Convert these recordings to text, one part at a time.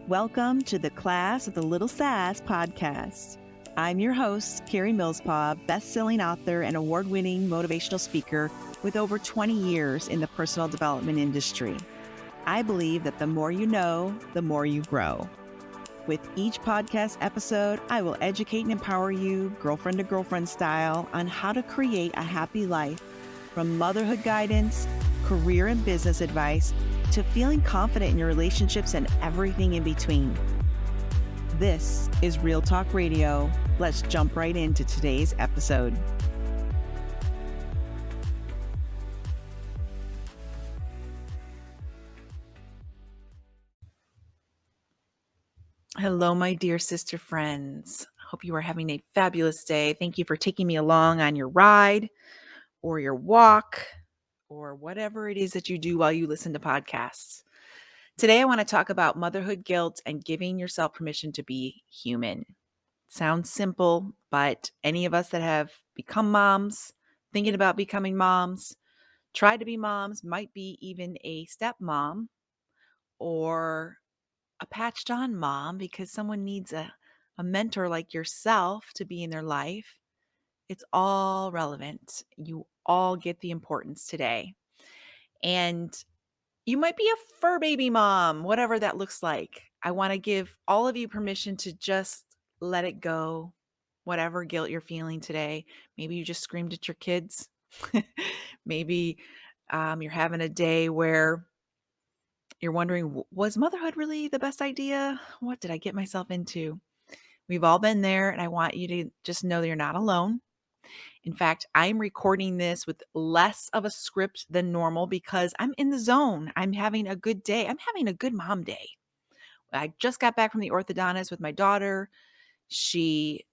Welcome to the Class of the Little Sass podcast. I'm your host, Karie Millspaugh, best-selling author and award-winning motivational speaker with over 20 years in the personal development industry. I believe that the more you know, the more you grow. With each podcast episode, I will educate and empower you, girlfriend to girlfriend style, on how to create a happy life, from motherhood guidance, career and business advice, to feeling confident in your relationships and everything in between. This is Real Talk Radio. Let's jump right into today's episode. Hello, my dear sister friends. Hope you are having a fabulous day. Thank you for taking me along on your ride or your walk or whatever it is that you do while you listen to podcasts. Today, I want to talk about motherhood guilt and giving yourself permission to be human. Sounds simple, but any of us that have become moms, thinking about becoming moms, tried to be moms, might be even a stepmom or a patched on mom because someone needs a mentor like yourself to be in their life. It's all relevant. You all get the importance today. And you might be a fur baby mom, whatever that looks like. I want to give all of you permission to just let it go, whatever guilt you're feeling today. Maybe you just screamed at your kids. Maybe you're having a day where you're wondering, was motherhood really the best idea? What did I get myself into? We've all been there, and I want you to just know that you're not alone. In fact, I'm recording this with less of a script than normal because I'm in the zone. I'm having a good day. I'm having a good mom day. I just got back from the orthodontist with my daughter. She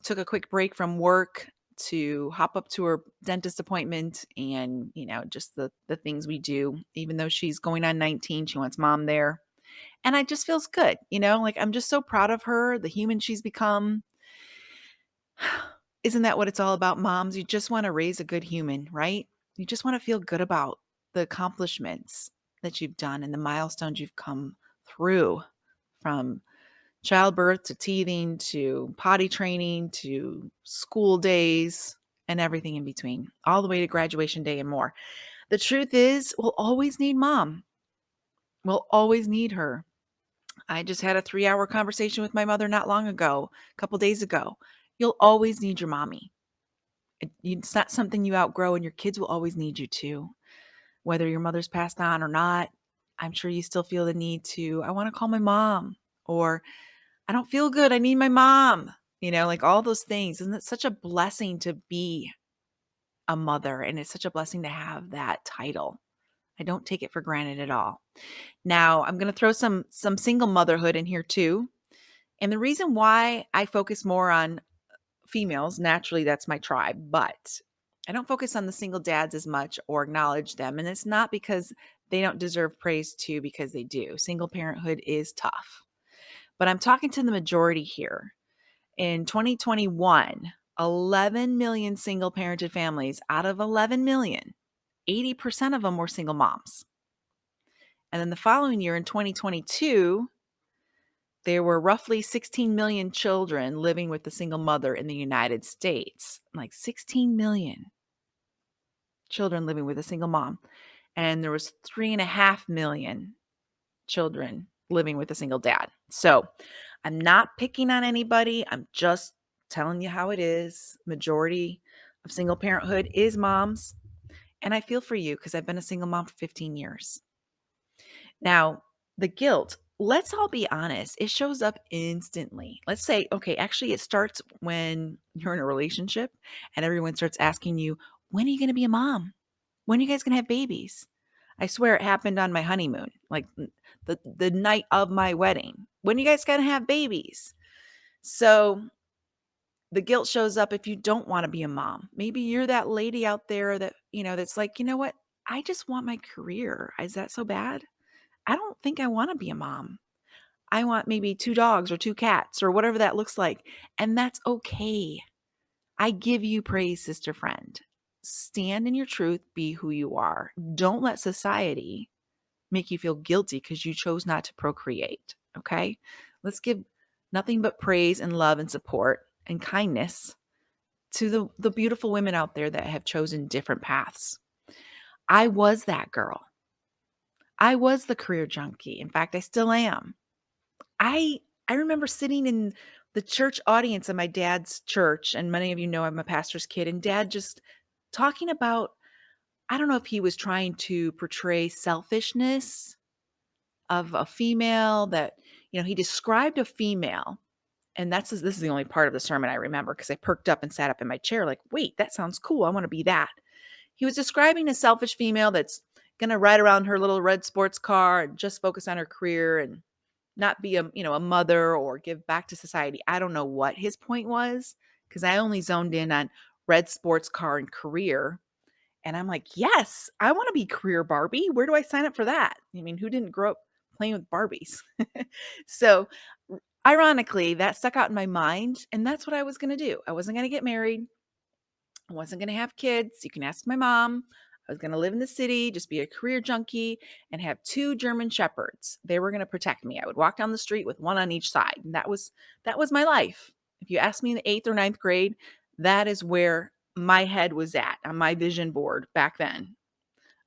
took a quick break from work to hop up to her dentist appointment and, just the things we do. Even though she's going on 19, she wants mom there. And it just feels good, I'm just so proud of her, the human she's become. Isn't that what it's all about, moms? You just want to raise a good human, right? You just want to feel good about the accomplishments that you've done and the milestones you've come through, from childbirth to teething to potty training to school days and everything in between, all the way to graduation day and more. The truth is, we'll always need mom. We'll always need her. I just had a 3-hour conversation with my mother not long ago, a couple days ago. You'll always need your mommy. It's not something you outgrow, and your kids will always need you too. Whether your mother's passed on or not, I'm sure you still feel the need to, I want to call my mom, or I don't feel good, I need my mom. All those things. Isn't it such a blessing to be a mother? And it's such a blessing to have that title. I don't take it for granted at all. Now, I'm going to throw some single motherhood in here too. And the reason why I focus more on females, naturally, that's my tribe, but I don't focus on the single dads as much or acknowledge them. And it's not because they don't deserve praise too, because they do. Single parenthood is tough. But I'm talking to the majority here. In 2021, 11 million single parented families out of 11 million, 80% of them were single moms. And then the following year in 2022, there were roughly 16 million children living with a single mother in the United States. Like 16 million children living with a single mom. And there was 3.5 million children living with a single dad. So I'm not picking on anybody. I'm just telling you how it is. Majority of single parenthood is moms. And I feel for you because I've been a single mom for 15 years. Now, the guilt, let's all be honest, it shows up instantly. Let's say, okay, actually it starts when you're in a relationship and everyone starts asking you, when are you going to be a mom? When are you guys going to have babies? I swear it happened on my honeymoon, like the night of my wedding. When are you guys going to have babies? So the guilt shows up if you don't want to be a mom. Maybe you're that lady out there that, that's like, you know what? I just want my career. Is that so bad? I don't think I want to be a mom. I want maybe 2 dogs or 2 cats or whatever that looks like. And that's okay. I give you praise, sister friend. Stand in your truth, be who you are. Don't let society make you feel guilty because you chose not to procreate. Okay. Let's give nothing but praise and love and support and kindness to the beautiful women out there that have chosen different paths. I was that girl. I was the career junkie. In fact, I still am. I I remember sitting in the church audience of my dad's church, and many of you know I'm a pastor's kid, and dad just talking about, I don't know if he was trying to portray selfishness of a female that, he described a female, and this is the only part of the sermon I remember because I perked up and sat up in my chair like, "Wait, that sounds cool. I want to be that." He was describing a selfish female that's going to ride around her little red sports car and just focus on her career and not be a mother or give back to society. I don't know what his point was because I only zoned in on red sports car and career. And I'm like, yes, I want to be career Barbie. Where do I sign up for that? I mean, who didn't grow up playing with Barbies? So, ironically, that stuck out in my mind. And that's what I was going to do. I wasn't going to get married. I wasn't going to have kids. You can ask my mom. I was going to live in the city, just be a career junkie, and have two German shepherds. They were going to protect me. I would walk down the street with one on each side. And that was my life. If you ask me in the 8th or ninth grade, that is where my head was at on my vision board back then.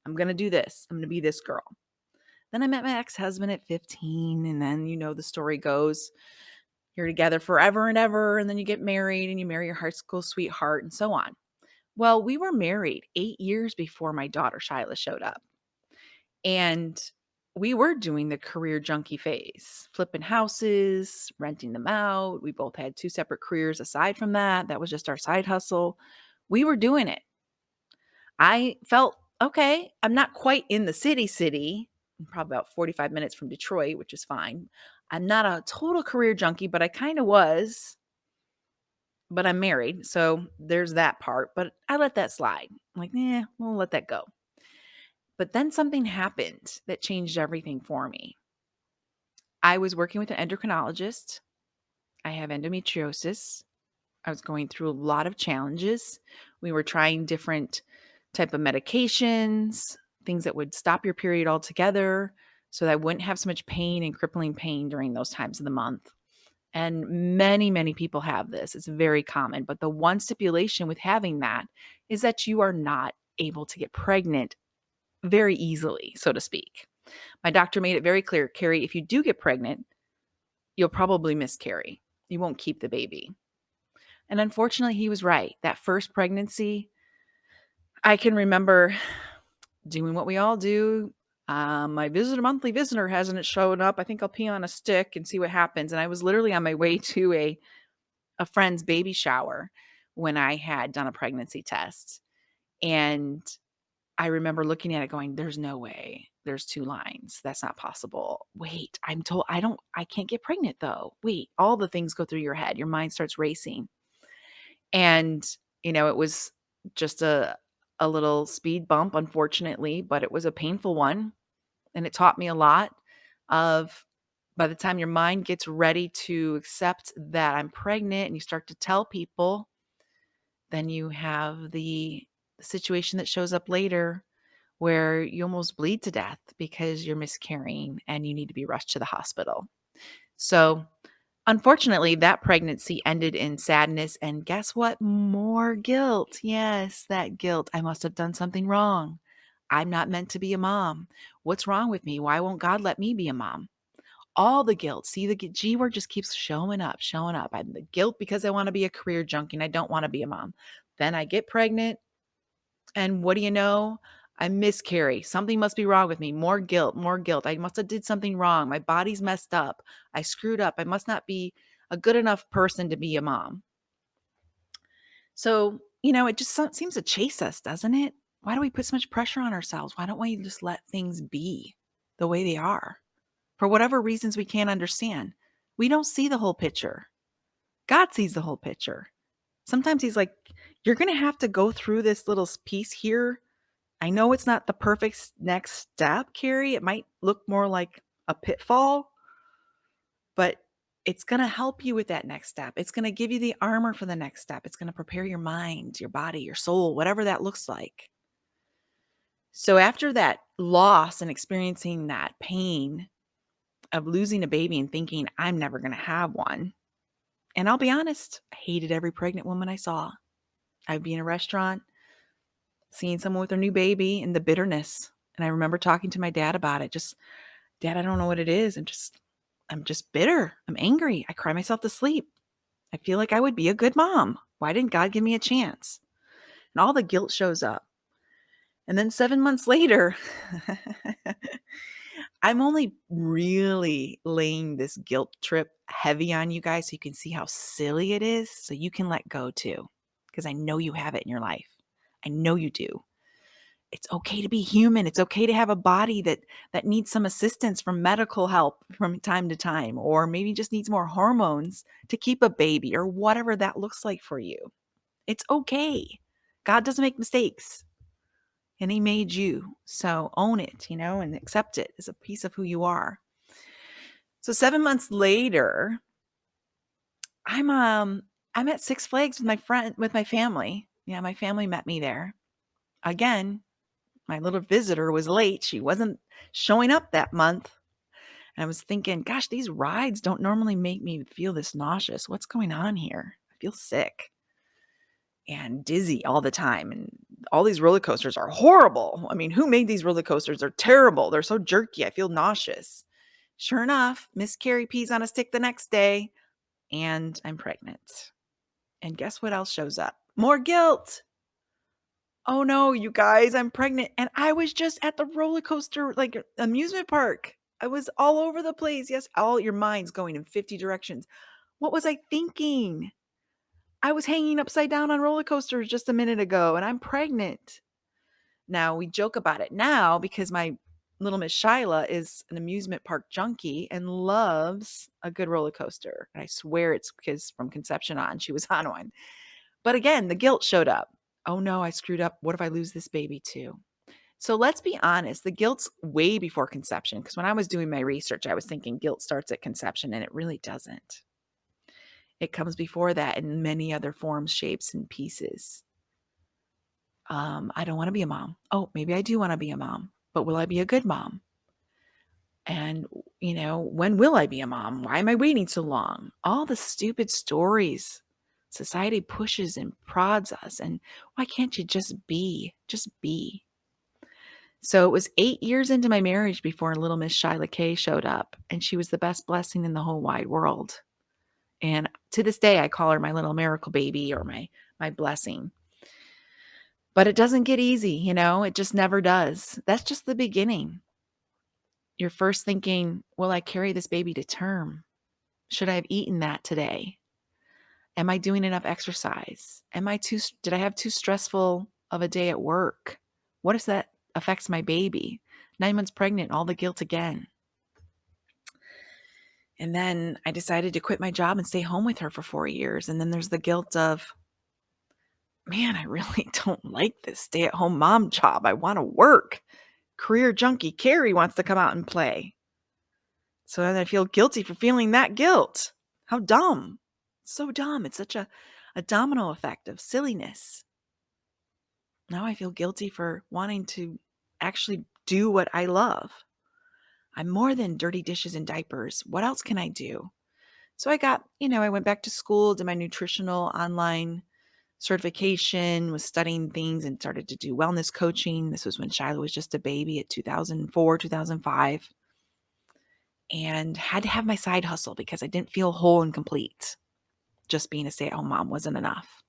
I'm going to do this. I'm going to be this girl. Then I met my ex-husband at 15, and then the story goes. You're together forever and ever, and then you get married and you marry your high school sweetheart and so on. Well, we were married 8 years before my daughter Shyla showed up. And we were doing the career junkie phase, flipping houses, renting them out. We both had two separate careers aside from that. That was just our side hustle. We were doing it. I felt, okay, I'm not quite in the city. I'm probably about 45 minutes from Detroit, which is fine. I'm not a total career junkie, but I kind of was. But I'm married, so there's that part. But I let that slide. I'm like, we'll let that go. But then something happened that changed everything for me. I was working with an endocrinologist. I have endometriosis. I was going through a lot of challenges. We were trying different type of medications, things that would stop your period altogether so that I wouldn't have so much pain and crippling pain during those times of the month. And many, many people have this. It's very common. But the one stipulation with having that is that you are not able to get pregnant very easily, so to speak. My doctor made it very clear, Karie, if you do get pregnant, you'll probably miscarry. You won't keep the baby. And unfortunately, he was right. That first pregnancy, I can remember doing what we all do. My monthly visitor hasn't shown up. I think I'll pee on a stick and see what happens. And I was literally on my way to a friend's baby shower when I had done a pregnancy test. And I remember looking at it going, there's no way. There's 2 lines. That's not possible. Wait, I can't get pregnant though. Wait, all the things go through your head. Your mind starts racing. And, it was just a little speed bump, unfortunately, but it was a painful one. And it taught me a lot of, by the time your mind gets ready to accept that I'm pregnant and you start to tell people, then you have the situation that shows up later where you almost bleed to death because you're miscarrying and you need to be rushed to the hospital. So, unfortunately, that pregnancy ended in sadness. And guess what? More guilt. Yes, that guilt. I must have done something wrong. I'm not meant to be a mom. What's wrong with me? Why won't God let me be a mom? All the guilt. See, the G word just keeps showing up. I'm the guilt because I want to be a career junkie and I don't want to be a mom. Then I get pregnant. And what do you know? I miscarry. Something must be wrong with me. More guilt, more guilt. I must have did something wrong. My body's messed up. I screwed up. I must not be a good enough person to be a mom. So, it just seems to chase us, doesn't it? Why do we put so much pressure on ourselves? Why don't we just let things be the way they are? For whatever reasons we can't understand. We don't see the whole picture. God sees the whole picture. Sometimes he's like, you're going to have to go through this little piece here. I know it's not the perfect next step, Karie. It might look more like a pitfall, but it's going to help you with that next step. It's going to give you the armor for the next step. It's going to prepare your mind, your body, your soul, whatever that looks like. So after that loss and experiencing that pain, of losing a baby and thinking I'm never going to have one. And I'll be honest, I hated every pregnant woman I saw. I'd be in a restaurant, seeing someone with their new baby, and the bitterness. And I remember talking to my dad about it. Just, Dad, I don't know what it is. I'm just bitter. I'm angry. I cry myself to sleep. I feel like I would be a good mom. Why didn't God give me a chance? And all the guilt shows up. And then 7 months later, I'm only really laying this guilt trip heavy on you guys so you can see how silly it is, so you can let go too, because I know you have it in your life. I know you do. It's okay to be human. It's okay to have a body that needs some assistance from medical help from time to time, or maybe just needs more hormones to keep a baby, or whatever that looks like for you. It's okay. God doesn't make mistakes. And he made you. So own it, and accept it as a piece of who you are. So 7 months later, I'm at Six Flags with my family. Yeah, my family met me there. Again, my little visitor was late. She wasn't showing up that month. And I was thinking, gosh, these rides don't normally make me feel this nauseous. What's going on here? I feel sick and dizzy all the time. And all these roller coasters are horrible. I mean, who made these roller coasters? They're terrible. They're so jerky. I feel nauseous. Sure enough, Miss Karie pees on a stick the next day, and I'm pregnant. And guess what else shows up? More guilt. Oh no, you guys, I'm pregnant. And I was just at the roller coaster, like amusement park. I was all over the place. Yes, all your mind's going in 50 directions. What was I thinking? I was hanging upside down on roller coasters just a minute ago, and I'm pregnant. Now, we joke about it now because my little Miss Shyla is an amusement park junkie and loves a good roller coaster. And I swear it's because from conception on, she was on one. But again, the guilt showed up. Oh no, I screwed up. What if I lose this baby too? So let's be honest, the guilt's way before conception. Because when I was doing my research, I was thinking guilt starts at conception, and it really doesn't. It comes before that in many other forms, shapes, and pieces. I don't want to be a mom. Oh, maybe I do want to be a mom, but will I be a good mom? And, when will I be a mom? Why am I waiting so long? All the stupid stories society pushes and prods us. And why can't you just be? Just be. So it was 8 years into my marriage before little Miss Shyla Kay showed up, and she was the best blessing in the whole wide world. And to this day, I call her my little miracle baby, or my blessing. But it doesn't get easy, it just never does. That's just the beginning. You're first thinking, will I carry this baby to term? Should I have eaten that today? Am I doing enough exercise? Did I have too stressful of a day at work? What if that affects my baby? 9 months pregnant, all the guilt again. And then I decided to quit my job and stay home with her for 4 years. And then there's the guilt of, man, I really don't like this stay-at-home mom job. I want to work. Career junkie Karie wants to come out and play. So then I feel guilty for feeling that guilt. How dumb. So dumb. It's such a domino effect of silliness. Now I feel guilty for wanting to actually do what I love. I'm more than dirty dishes and diapers. What else can I do? So I went back to school, did my nutritional online certification, was studying things, and started to do wellness coaching. This was when Shyla was just a baby at 2004, 2005. And had to have my side hustle because I didn't feel whole and complete. Just being a stay-at-home mom wasn't enough.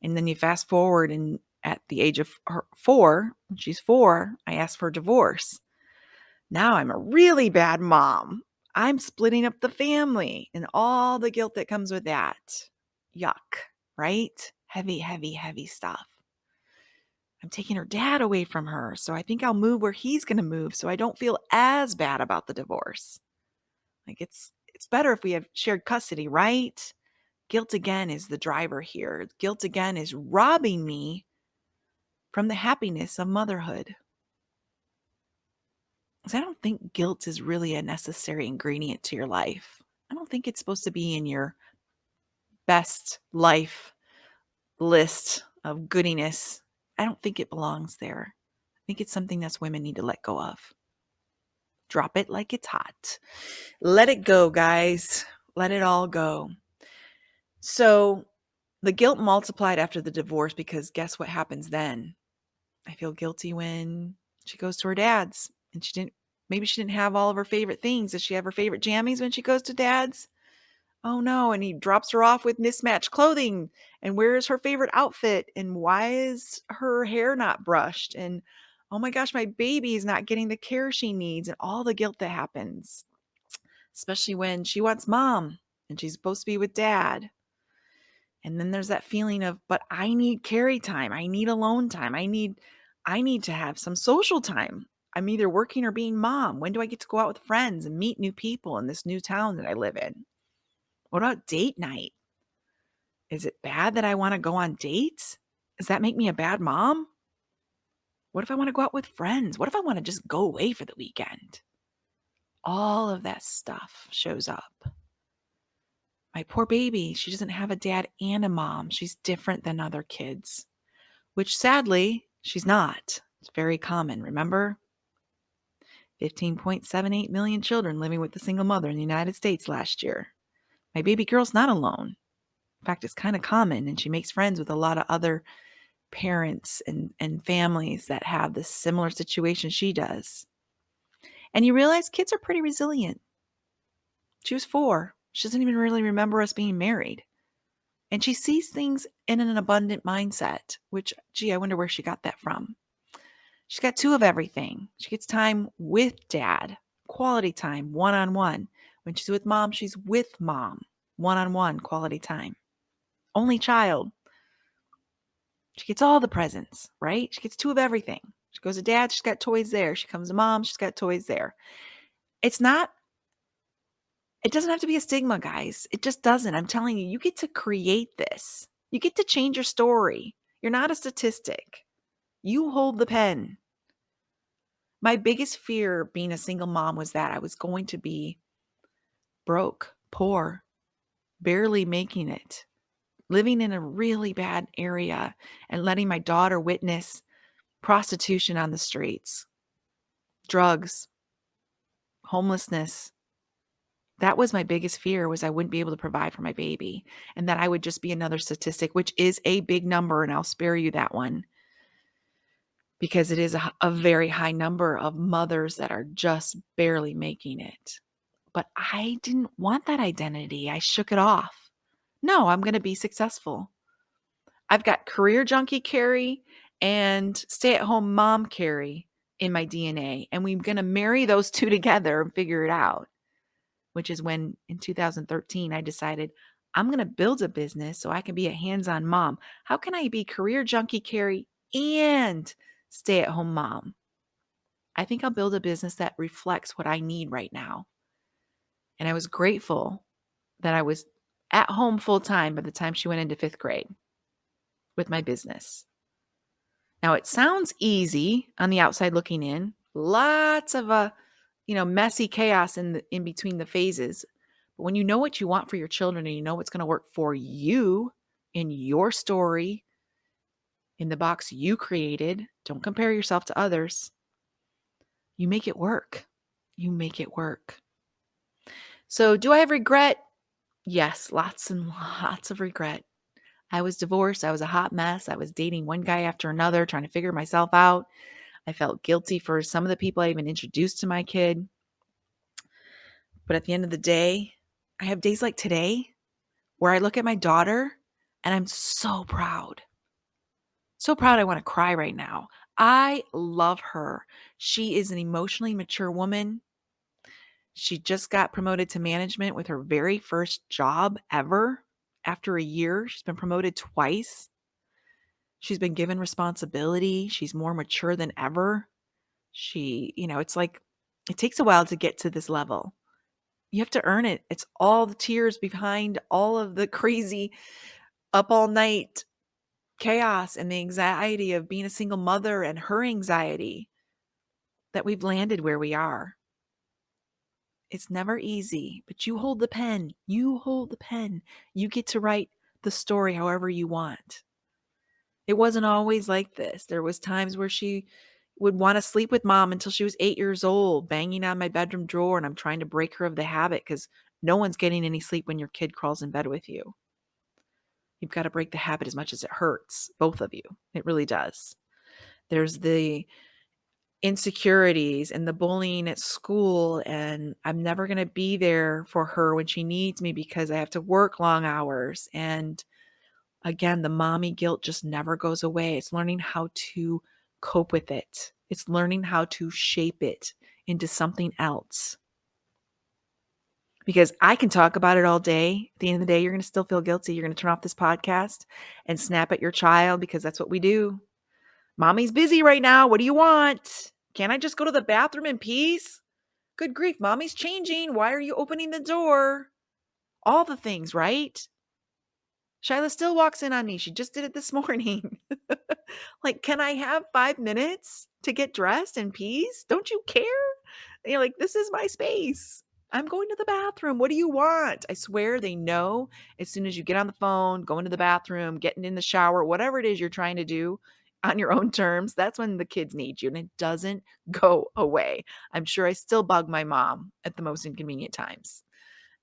And then you fast forward, and at the age of 4, when she's 4, I asked for a divorce. Now I'm a really bad mom. I'm splitting up the family and all the guilt that comes with that. Yuck, right? Heavy, heavy, heavy stuff. I'm taking her dad away from her, so I think I'll move where he's going to move so I don't feel as bad about the divorce. Like it's better if we have shared custody, right? Guilt again is the driver here. Guilt again is robbing me from the happiness of motherhood. Because I don't think guilt is really a necessary ingredient to your life. I don't think it's supposed to be in your best life list of goodiness. I don't think it belongs there. I think it's something that women need to let go of. Drop it like it's hot. Let it go, guys. Let it all go. So the guilt multiplied after the divorce because guess what happens then? I feel guilty when she goes to her dad's and maybe she didn't have all of her favorite things. Does she have her favorite jammies when she goes to dad's? Oh no. And he drops her off with mismatched clothing. And where's her favorite outfit? And why is her hair not brushed? And oh my gosh, my baby is not getting the care she needs, and all the guilt that happens, especially when she wants mom and she's supposed to be with dad. And then there's that feeling of, but I need Karie time. I need alone time. I need to have some social time. I'm either working or being mom. When do I get to go out with friends and meet new people in this new town that I live in? What about date night? Is it bad that I want to go on dates? Does that make me a bad mom? What if I want to go out with friends? What if I want to just go away for the weekend? All of that stuff shows up. My poor baby, she doesn't have a dad and a mom. She's different than other kids, which sadly, she's not. It's very common, remember? 15.78 million children living with a single mother in the United States last year. My baby girl's not alone. In fact, it's kind of common, and she makes friends with a lot of other parents and families that have this similar situation she does. And you realize kids are pretty resilient. She was 4. She doesn't even really remember us being married. And she sees things in an abundant mindset, which, gee, I wonder where she got that from. She's got 2 of everything. She gets time with dad, quality time, one-on-one. When she's with mom, she's with mom, one-on-one, quality time. Only child. She gets all the presents, right? She gets 2 of everything. She goes to dad, she's got toys there. She comes to mom, she's got toys there. It doesn't have to be a stigma, guys. It just doesn't. I'm telling you, you get to create this. You get to change your story. You're not a statistic. You hold the pen. My biggest fear being a single mom was that I was going to be broke, poor, barely making it, living in a really bad area and letting my daughter witness prostitution on the streets, drugs, homelessness. That was my biggest fear, was I wouldn't be able to provide for my baby and that I would just be another statistic, which is a big number, and I'll spare you that one because it is a very high number of mothers that are just barely making it. But I didn't want that identity. I shook it off. No, I'm going to be successful. I've got career junkie Karie and stay-at-home mom Karie in my DNA, and we're going to marry those 2 together and figure it out. Which is when in 2013, I decided I'm going to build a business so I can be a hands-on mom. How can I be career junkie Karie and stay-at-home mom? I think I'll build a business that reflects what I need right now. And I was grateful that I was at home full-time by the time she went into 5th grade with my business. Now, it sounds easy on the outside looking in. Lots of messy chaos in between the phases. But when you know what you want for your children and you know what's going to work for you in your story, in the box you created, don't compare yourself to others. You make it work. You make it work. So do I have regret? Yes, lots and lots of regret. I was divorced. I was a hot mess. I was dating one guy after another, trying to figure myself out. I felt guilty for some of the people I even introduced to my kid. But at the end of the day, I have days like today where I look at my daughter and I'm so proud. So proud I want to cry right now. I love her. She is an emotionally mature woman. She just got promoted to management with her very first job ever. After a year, she's been promoted twice. She's been given responsibility. She's more mature than ever. It's like it takes a while to get to this level. You have to earn it. It's all the tears behind all of the crazy up all night chaos and the anxiety of being a single mother and her anxiety that we've landed where we are. It's never easy, but you hold the pen. You hold the pen. You get to write the story however you want. It wasn't always like this. There was times where she would want to sleep with mom until she was 8 years old, banging on my bedroom drawer, and I'm trying to break her of the habit because no one's getting any sleep when your kid crawls in bed with you. You've got to break the habit as much as it hurts, both of you. It really does. There's the insecurities and the bullying at school, and I'm never going to be there for her when she needs me because I have to work long hours. And again, the mommy guilt just never goes away. It's learning how to cope with it. It's learning how to shape it into something else. Because I can talk about it all day. At the end of the day, you're going to still feel guilty. You're going to turn off this podcast and snap at your child because that's what we do. Mommy's busy right now. What do you want? Can't I just go to the bathroom in peace? Good grief, mommy's changing. Why are you opening the door? All the things, right? Shyla still walks in on me. She just did it this morning. Like, can I have 5 minutes to get dressed in peace? Don't you care? And you're like, this is my space. I'm going to the bathroom. What do you want? I swear they know as soon as you get on the phone, go into the bathroom, getting in the shower, whatever it is you're trying to do on your own terms, that's when the kids need you. And it doesn't go away. I'm sure I still bug my mom at the most inconvenient times.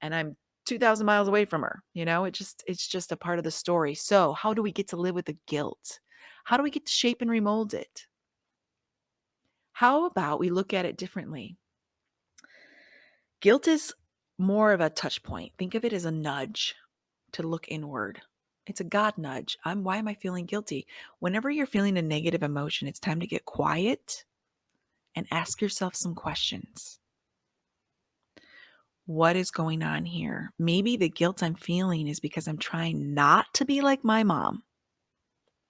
And I'm 2,000 miles away from her. It's just a part of the story. So how do we get to live with the guilt? How do we get to shape and remold it? How about we look at it differently? Guilt is more of a touch point. Think of it as a nudge to look inward. It's a God nudge. Why am I feeling guilty? Whenever you're feeling a negative emotion, it's time to get quiet and ask yourself some questions. What is going on here? Maybe the guilt I'm feeling is because I'm trying not to be like my mom.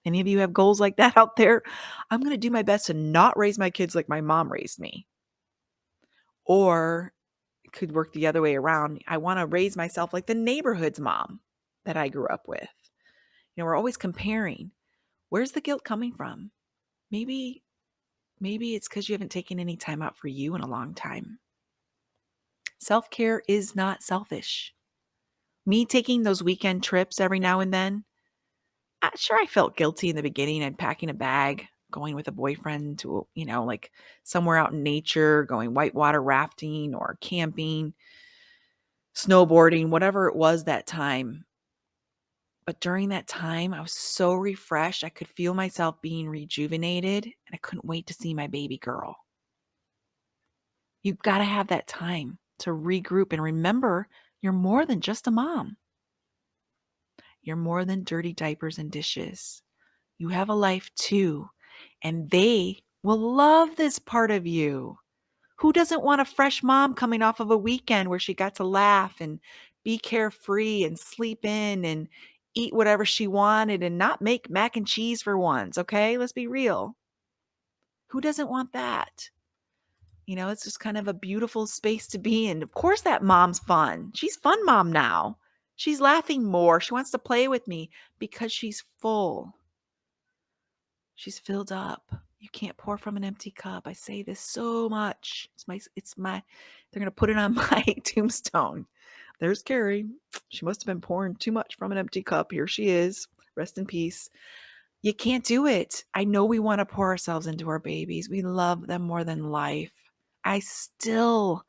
Any of you have goals like that out there? I'm going to do my best to not raise my kids like my mom raised me. Or it could work the other way around. I want to raise myself like the neighborhood's mom that I grew up with. We're always comparing. Where's the guilt coming from? Maybe it's because you haven't taken any time out for you in a long time. Self-care is not selfish. Me taking those weekend trips every now and then, sure, I felt guilty in the beginning and packing a bag, going with a boyfriend to, like somewhere out in nature, going whitewater rafting or camping, snowboarding, whatever it was that time. But during that time, I was so refreshed. I could feel myself being rejuvenated, and I couldn't wait to see my baby girl. You've got to have that time to regroup and remember you're more than just a mom. You're more than dirty diapers and dishes. You have a life too, and they will love this part of you. Who doesn't want a fresh mom coming off of a weekend where she got to laugh and be carefree and sleep in and eat whatever she wanted and not make mac and cheese for once, okay? Let's be real. Who doesn't want that? It's just kind of a beautiful space to be in. Of course that mom's fun. She's fun mom now. She's laughing more. She wants to play with me because she's full. She's filled up. You can't pour from an empty cup. I say this so much. They're going to put it on my tombstone. There's Karie. She must have been pouring too much from an empty cup. Here she is. Rest in peace. You can't do it. I know we want to pour ourselves into our babies. We love them more than life. I still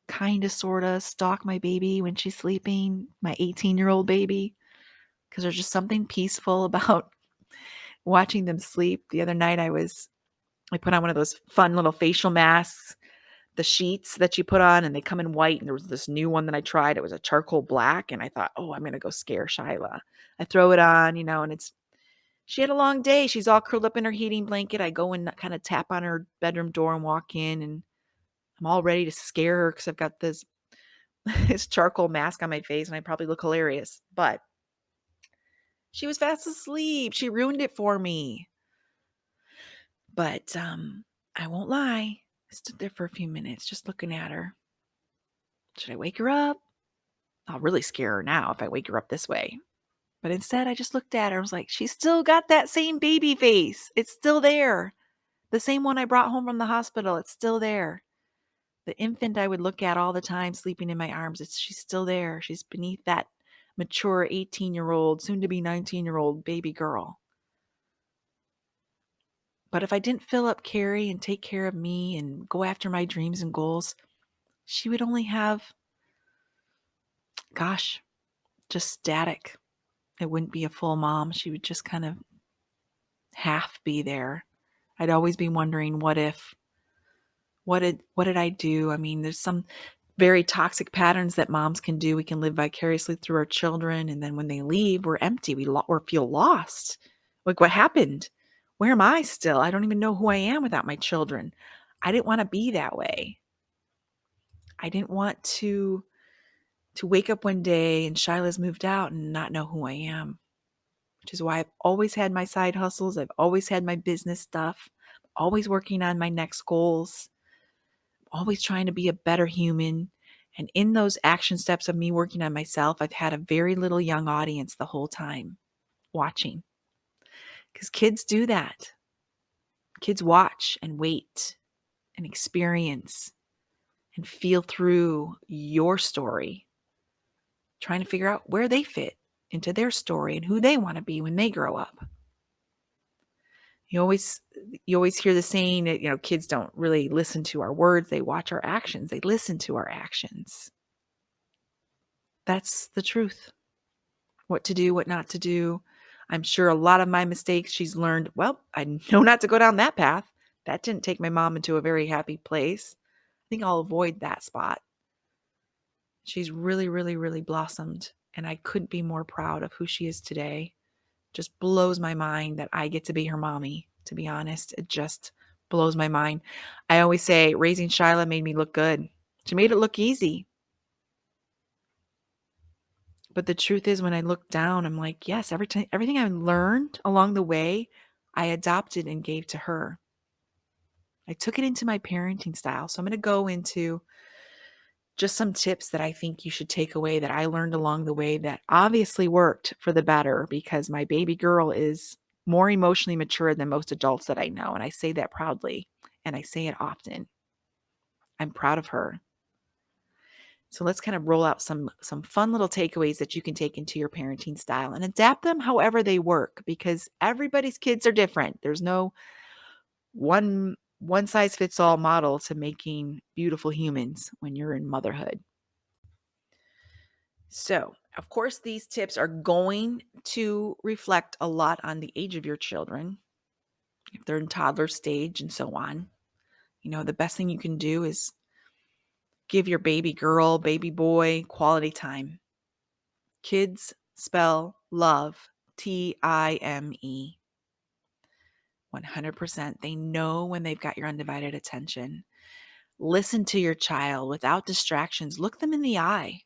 kind of sort of stalk my baby when she's sleeping, my 18-year-old baby, because there's just something peaceful about watching them sleep. The other night I put on one of those fun little facial masks, the sheets that you put on, and they come in white. And there was this new one that I tried. It was a charcoal black. And I thought, oh, I'm going to go scare Shyla. I throw it on, and she had a long day. She's all curled up in her heating blanket. I go and kind of tap on her bedroom door and walk in, and I'm all ready to scare her because I've got this charcoal mask on my face and I probably look hilarious. But she was fast asleep. She ruined it for me. But I won't lie. I stood there for a few minutes just looking at her. Should I wake her up? I'll really scare her now if I wake her up this way. But instead, I just looked at her. I was like, she's still got that same baby face. It's still there. The same one I brought home from the hospital. It's still there. The infant I would look at all the time sleeping in my arms, she's still there. She's beneath that mature 18-year-old, soon to be 19-year-old baby girl. But if I didn't fill up Karie and take care of me and go after my dreams and goals, she would only have, gosh, just static. It wouldn't be a full mom. She would just kind of half be there. I'd always be wondering, what if, what did I do? I mean, there's some very toxic patterns that moms can do. We can live vicariously through our children, and then when they leave, we're empty. We feel lost. Like, what happened? Where am I still? I don't even know who I am without my children. I didn't want to be that way. I didn't want to wake up one day and Shyla's moved out and not know who I am, which is why I've always had my side hustles. I've always had my business stuff, always working on my next goals, always trying to be a better human. And in those action steps of me working on myself, I've had a very little young audience the whole time watching. Because kids do that. Kids watch and wait and experience and feel through your story, trying to figure out where they fit into their story and who they want to be when they grow up. You always hear the saying that, kids don't really listen to our words. They watch our actions. They listen to our actions. That's the truth. What to do, what not to do. I'm sure a lot of my mistakes she's learned, well, I know not to go down that path. That didn't take my mom into a very happy place. I think I'll avoid that spot. She's really, really, really blossomed, and I couldn't be more proud of who she is today. Just blows my mind that I get to be her mommy, to be honest. It just blows my mind. I always say raising Shyla made me look good. She made it look easy. But the truth is, when I look down, I'm like, yes, everything I learned along the way, I adopted and gave to her. I took it into my parenting style. So I'm going to go into just some tips that I think you should take away that I learned along the way that obviously worked for the better, because my baby girl is more emotionally mature than most adults that I know. And I say that proudly, and I say it often. I'm proud of her. So let's kind of roll out some fun little takeaways that you can take into your parenting style and adapt them however they work, because everybody's kids are different. There's no one size fits all model to making beautiful humans when you're in motherhood. So, of course, these tips are going to reflect a lot on the age of your children, if they're in toddler stage and so on. The best thing you can do is give your baby girl, baby boy quality time. Kids spell love, Time. 100%. They know when they've got your undivided attention. Listen to your child without distractions. Look them in the eye.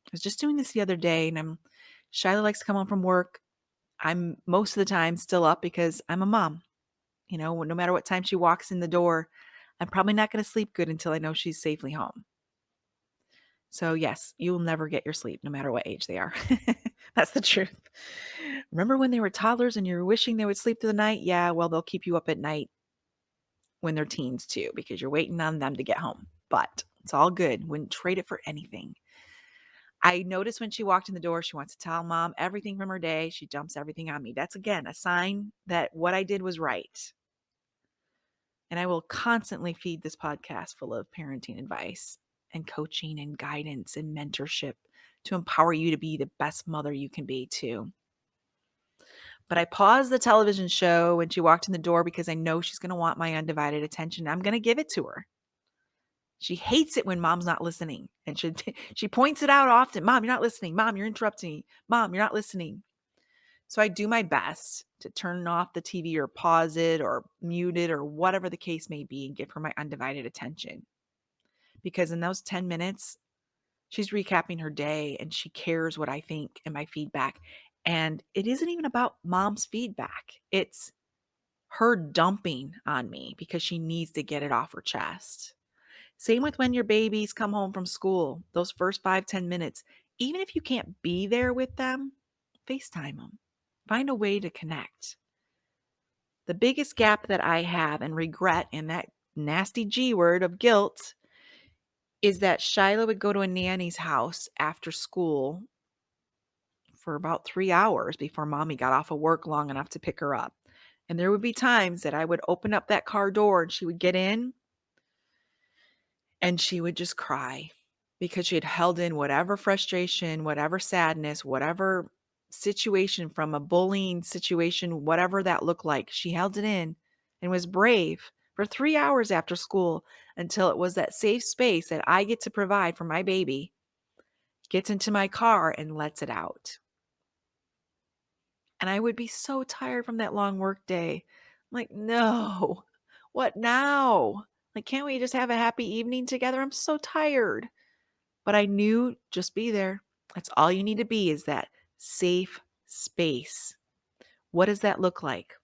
I was just doing this the other day, and Shyla likes to come home from work. I'm most of the time still up because I'm a mom. No matter what time she walks in the door, I'm probably not going to sleep good until I know she's safely home. So yes, you will never get your sleep no matter what age they are. That's the truth. Remember when they were toddlers and you were wishing they would sleep through the night? Yeah, well, they'll keep you up at night when they're teens too, because you're waiting on them to get home. But it's all good. Wouldn't trade it for anything. I noticed when she walked in the door, she wants to tell mom everything from her day. She dumps everything on me. That's, again, a sign that what I did was right. And I will constantly feed this podcast full of parenting advice and coaching and guidance and mentorship to empower you to be the best mother you can be too. But I paused the television show when she walked in the door because I know she's going to want my undivided attention. I'm going to give it to her. She hates it when mom's not listening. And she points it out often. Mom, you're not listening. Mom, you're interrupting me. Mom, you're not listening. So I do my best to turn off the TV or pause it or mute it or whatever the case may be and give her my undivided attention. Because in those 10 minutes, she's recapping her day and she cares what I think and my feedback. And it isn't even about mom's feedback. It's her dumping on me because she needs to get it off her chest. Same with when your babies come home from school, those first 5-10 minutes, even if you can't be there with them, FaceTime them. Find a way to connect. The biggest gap that I have and regret in that nasty G word of guilt is that Shyla would go to a nanny's house after school for about 3 hours before mommy got off of work long enough to pick her up. And there would be times that I would open up that car door and she would get in and she would just cry because she had held in whatever frustration, whatever sadness, whatever situation from a bullying situation, whatever that looked like. She held it in and was brave for 3 hours after school until it was that safe space that I get to provide for my baby, gets into my car and lets it out. And I would be so tired from that long work day. I'm like, no, what now? Like, can't we just have a happy evening together? I'm so tired. But I knew just be there. That's all you need to be, is that safe space. What does that look like?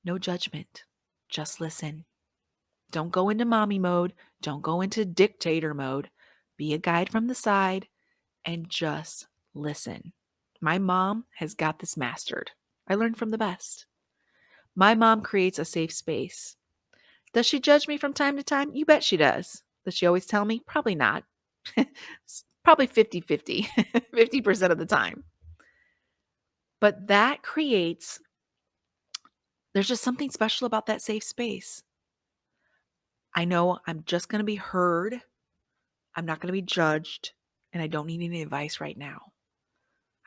No judgment. Just listen. Don't go into mommy mode. Don't go into dictator mode. Be a guide from the side and just listen. My mom has got this mastered. I learned from the best. My mom creates a safe space. Does she judge me from time to time? You bet she does. Does she always tell me? Probably not. Probably 50-50, 50% of the time. But that creates, there's just something special about that safe space. I know I'm just going to be heard. I'm not going to be judged. And I don't need any advice right now.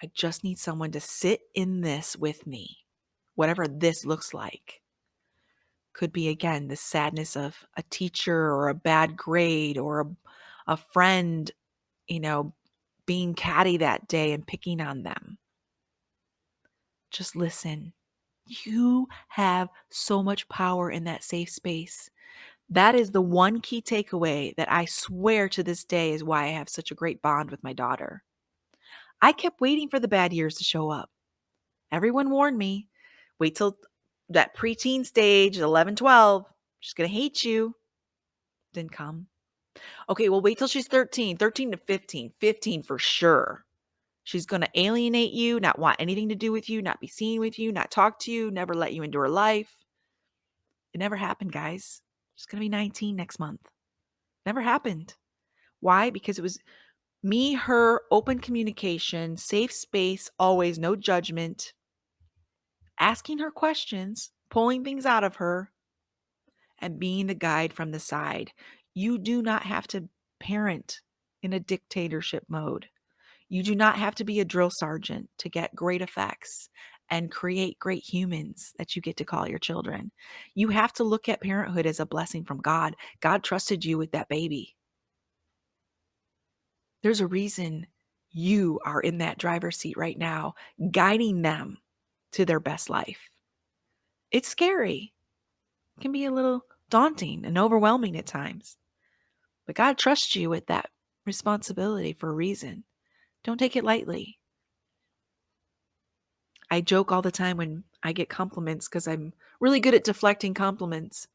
I just need someone to sit in this with me, whatever this looks like. Could be, again, the sadness of a teacher or a bad grade or a friend, being catty that day and picking on them. Just listen. You have so much power in that safe space. That is the one key takeaway that I swear to this day is why I have such a great bond with my daughter. I kept waiting for the bad years to show up. Everyone warned me, wait till that preteen stage, 11, 12, she's going to hate you. Didn't come. Okay, well, wait till she's 13 to 15, 15 for sure. She's going to alienate you, not want anything to do with you, not be seen with you, not talk to you, never let you into her life. It never happened, guys. She's going to be 19 next month. Never happened. Why? Because it was me, her, open communication, safe space, always no judgment, asking her questions, pulling things out of her, and being the guide from the side. You do not have to parent in a dictatorship mode. You do not have to be a drill sergeant to get great effects and create great humans that you get to call your children. You have to look at parenthood as a blessing from God. God trusted you with that baby. There's a reason you are in that driver's seat right now, guiding them to their best life. It's scary. It can be a little daunting and overwhelming at times. But God trusts you with that responsibility for a reason. Don't take it lightly. I joke all the time when I get compliments because I'm really good at deflecting compliments.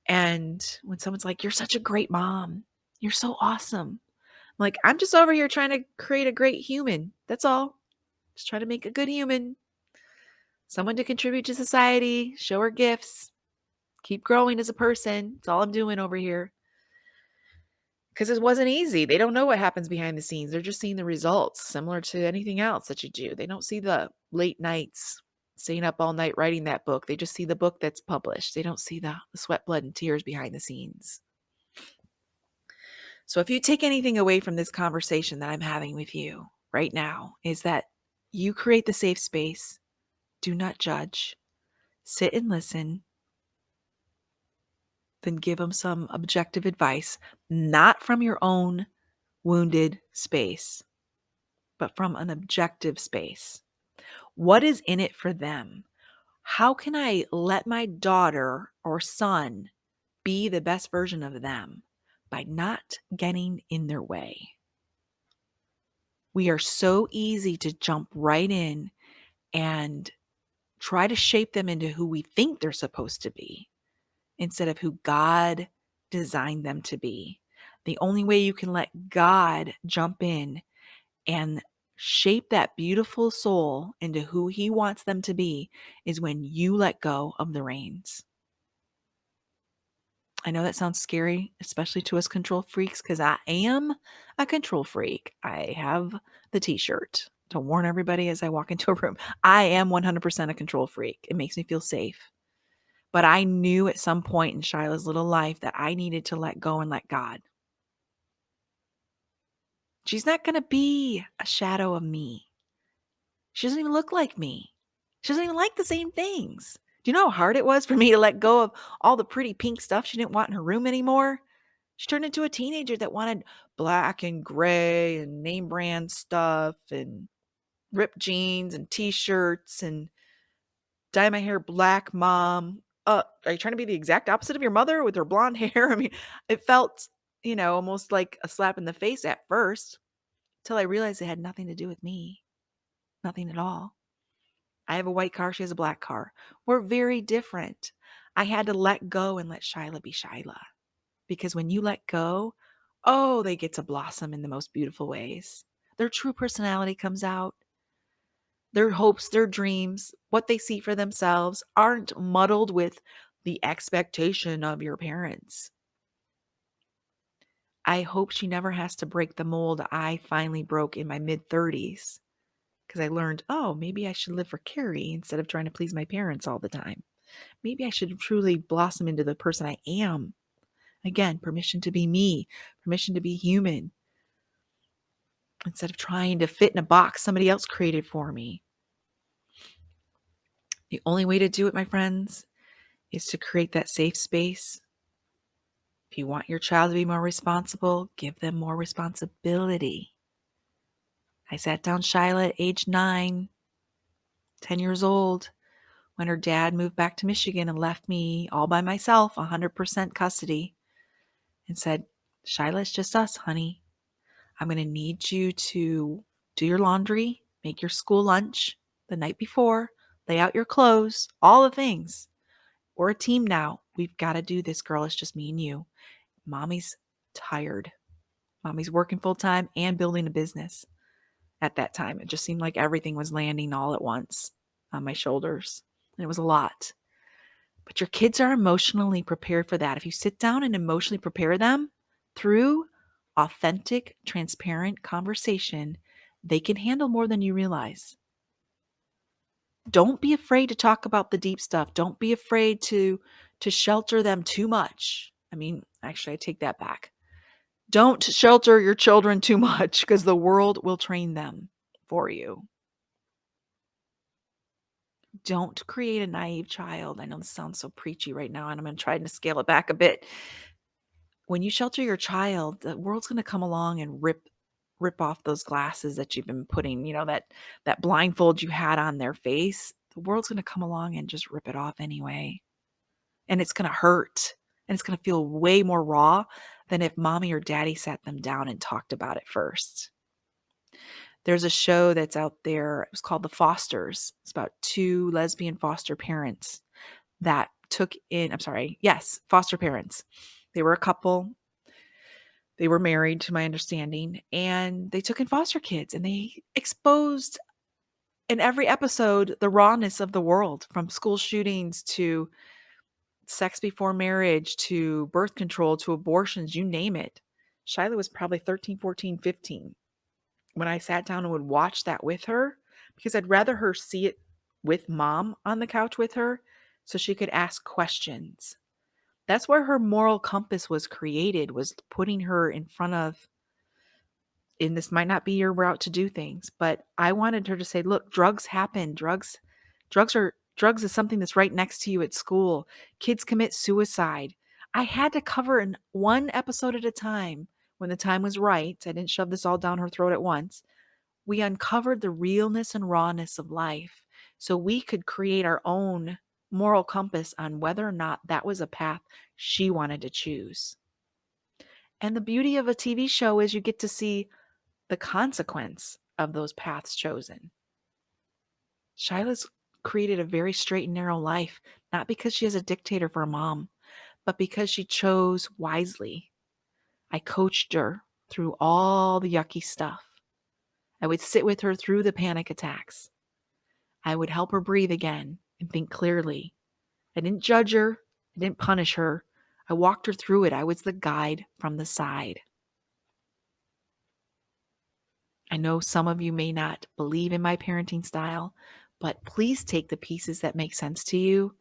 And when someone's like, "You're such a great mom. You're so awesome." I'm like, I'm just over here trying to create a great human. That's all. Just trying to make a good human. Someone to contribute to society, show her gifts, keep growing as a person. That's all I'm doing over here. Because it wasn't easy. They don't know what happens behind the scenes. They're just seeing the results, similar to anything else that you do. They don't see the late nights, staying up all night writing that book. They just see the book that's published. They don't see the sweat, blood, and tears behind the scenes. So if you take anything away from this conversation that I'm having with you right now, is that you create the safe space. Do not judge. Sit and listen. Then give them some objective advice, not from your own wounded space, but from an objective space. What is in it for them? How can I let my daughter or son be the best version of them by not getting in their way? We are so easy to jump right in and try to shape them into who we think they're supposed to be instead of who God designed them to be. The only way you can let God jump in and shape that beautiful soul into who He wants them to be is when you let go of the reins. I know that sounds scary, especially to us control freaks, because I am a control freak. I have the t-shirt. to warn everybody as I walk into a room. I am 100% a control freak. It makes me feel safe. But I knew at some point in Shyla's little life that I needed to let go and let God. She's not going to be a shadow of me. She doesn't even look like me. She doesn't even like the same things. Do you know how hard it was for me to let go of all the pretty pink stuff she didn't want in her room anymore? She turned into a teenager that wanted black and gray and name brand stuff and ripped jeans and t-shirts and dye my hair black, mom. Are you trying to be the exact opposite of your mother with her blonde hair? I mean, it felt, almost like a slap in the face at first, till I realized it had nothing to do with me. Nothing at all. I have a white car. She has a black car. We're very different. I had to let go and let Shyla be Shyla. Because when you let go, oh, they get to blossom in the most beautiful ways. Their true personality comes out. Their hopes, their dreams, what they see for themselves aren't muddled with the expectation of your parents. I hope she never has to break the mold I finally broke in my mid-30s, because I learned, oh, maybe I should live for Karie instead of trying to please my parents all the time. Maybe I should truly blossom into the person I am. Again, permission to be me, permission to be human, instead of trying to fit in a box somebody else created for me. The only way to do it, my friends, is to create that safe space. If you want your child to be more responsible, give them more responsibility. I sat down Shyla at age 9, 10 years old, when her dad moved back to Michigan and left me all by myself, 100% custody, and said, Shyla, it's just us, honey. I'm going to need you to do your laundry, make your school lunch the night before, lay out your clothes, all the things. We're a team now. We've got to do this, girl. It's just me and you. Mommy's tired. Mommy's working full time and building a business at that time. It just seemed like everything was landing all at once on my shoulders. And it was a lot. But your kids are emotionally prepared for that. If you sit down and emotionally prepare them through authentic, transparent conversation, they can handle more than you realize. Don't be afraid to talk about the deep stuff. Don't be afraid to shelter them too much. I mean, actually, I take that back. Don't shelter your children too much, because the world will train them for you. Don't create a naive child. I know this sounds so preachy right now, and I'm going to try to scale it back a bit. When you shelter your child, the world's going to come along and rip off those glasses that you've been putting, that blindfold you had on their face. The world's going to come along and just rip it off anyway. And it's going to hurt. And it's going to feel way more raw than if mommy or daddy sat them down and talked about it first. There's a show that's out there. It was called The Fosters. It's about 2 lesbian foster parents that foster parents. They were a couple. They were married, to my understanding, and they took in foster kids, and they exposed in every episode the rawness of the world, from school shootings to sex before marriage to birth control to abortions, you name it. Shyla was probably 13, 14, 15 when I sat down and would watch that with her, because I'd rather her see it with mom on the couch with her so she could ask questions. That's where her moral compass was created, was putting her in front of, and this might not be your route to do things, but I wanted her to say, look, drugs happen. Drugs is something that's right next to you at school. Kids commit suicide. I had to cover in one episode at a time when the time was right. I didn't shove this all down her throat at once. We uncovered the realness and rawness of life so we could create our own moral compass on whether or not that was a path she wanted to choose. And the beauty of a TV show is you get to see the consequence of those paths chosen. Shyla's created a very straight and narrow life, not because she has a dictator for a mom, but because she chose wisely. I coached her through all the yucky stuff. I would sit with her through the panic attacks. I would help her breathe again and think clearly. I didn't judge her. I didn't punish her. I walked her through it. I was the guide from the side. I know some of you may not believe in my parenting style, but please take the pieces that make sense to you,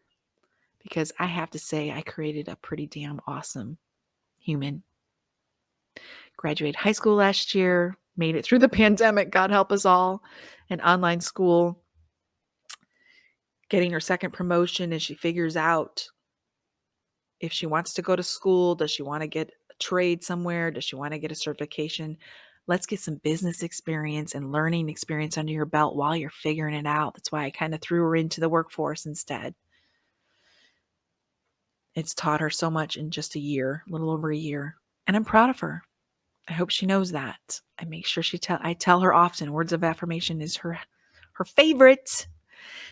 because I have to say I created a pretty damn awesome human. Graduated high school last year, made it through the pandemic, God help us all, and online school, getting her second promotion as she figures out if she wants to go to school. Does she want to get a trade somewhere? Does she want to get a certification? Let's get some business experience and learning experience under your belt while you're figuring it out. That's why I kind of threw her into the workforce instead. It's taught her so much in just a year, a little over a year. And I'm proud of her. I hope she knows that. I make sure I tell her often, words of affirmation is her favorite.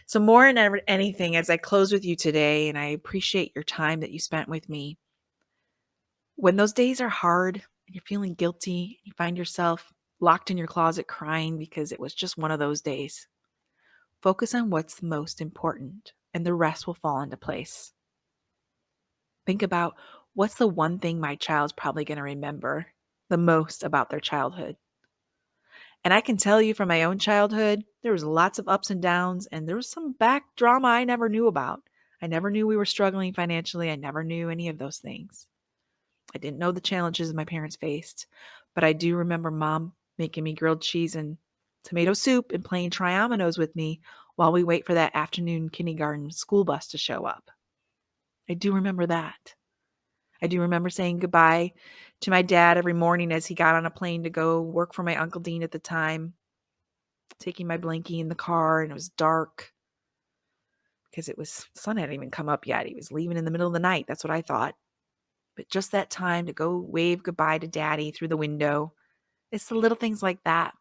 So more than anything, as I close with you today, and I appreciate your time that you spent with me, when those days are hard and you're feeling guilty, you find yourself locked in your closet crying because it was just one of those days, focus on what's most important and the rest will fall into place. Think about, what's the one thing my child's probably going to remember the most about their childhood? And I can tell you from my own childhood, there was lots of ups and downs, and there was some back drama I never knew about. I never knew we were struggling financially. I never knew any of those things. I didn't know the challenges my parents faced, but I do remember Mom making me grilled cheese and tomato soup and playing triominoes with me while we wait for that afternoon kindergarten school bus to show up. I do remember that. I do remember saying goodbye to my dad every morning as he got on a plane to go work for my Uncle Dean at the time, taking my blankie in the car, and it was dark because the sun hadn't even come up yet. He was leaving in the middle of the night. That's what I thought. But just that time to go wave goodbye to Daddy through the window. It's the little things like that.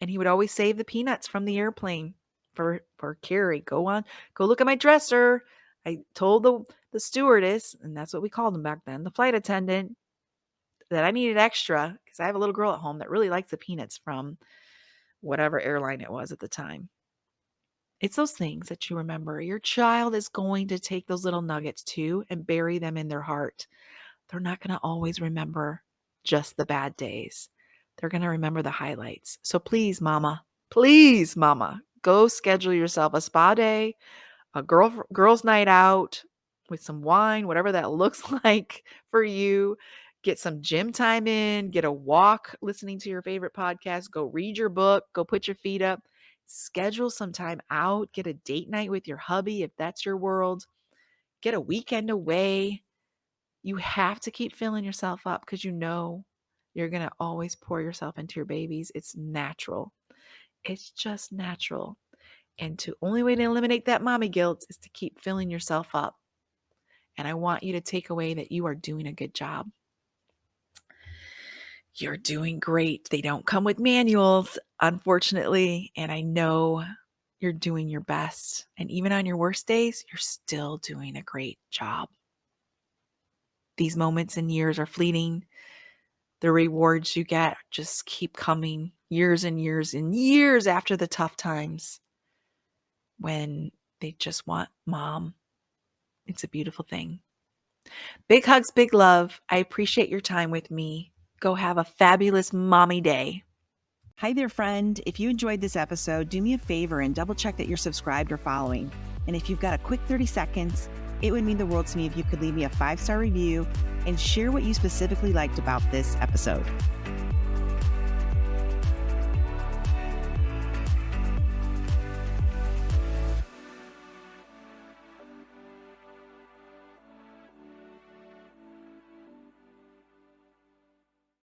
And he would always save the peanuts from the airplane for Karie. Go look at my dresser. I told the stewardess, and that's what we called them back then, the flight attendant, that I needed extra because I have a little girl at home that really likes the peanuts from whatever airline it was at the time. It's those things that you remember. Your child is going to take those little nuggets too and bury them in their heart. They're not going to always remember just the bad days. They're going to remember the highlights. So please, mama, go schedule yourself a spa day, a girls' night out with some wine, whatever that looks like for you. Get some gym time in, get a walk listening to your favorite podcast, go read your book, go put your feet up, schedule some time out, get a date night with your hubby if that's your world, get a weekend away. You have to keep filling yourself up because you know you're going to always pour yourself into your babies. It's natural. It's just natural. And the only way to eliminate that mommy guilt is to keep filling yourself up. And I want you to take away that you are doing a good job. You're doing great. They don't come with manuals, unfortunately. And I know you're doing your best. And even on your worst days, you're still doing a great job. These moments and years are fleeting. The rewards you get just keep coming years and years and years after the tough times when they just want mom. It's a beautiful thing. Big hugs, big love. I appreciate your time with me. Go have a fabulous mommy day. Hi there, friend. If you enjoyed this episode, do me a favor and double check that you're subscribed or following. And if you've got a quick 30 seconds, it would mean the world to me if you could leave me a 5-star review and share what you specifically liked about this episode.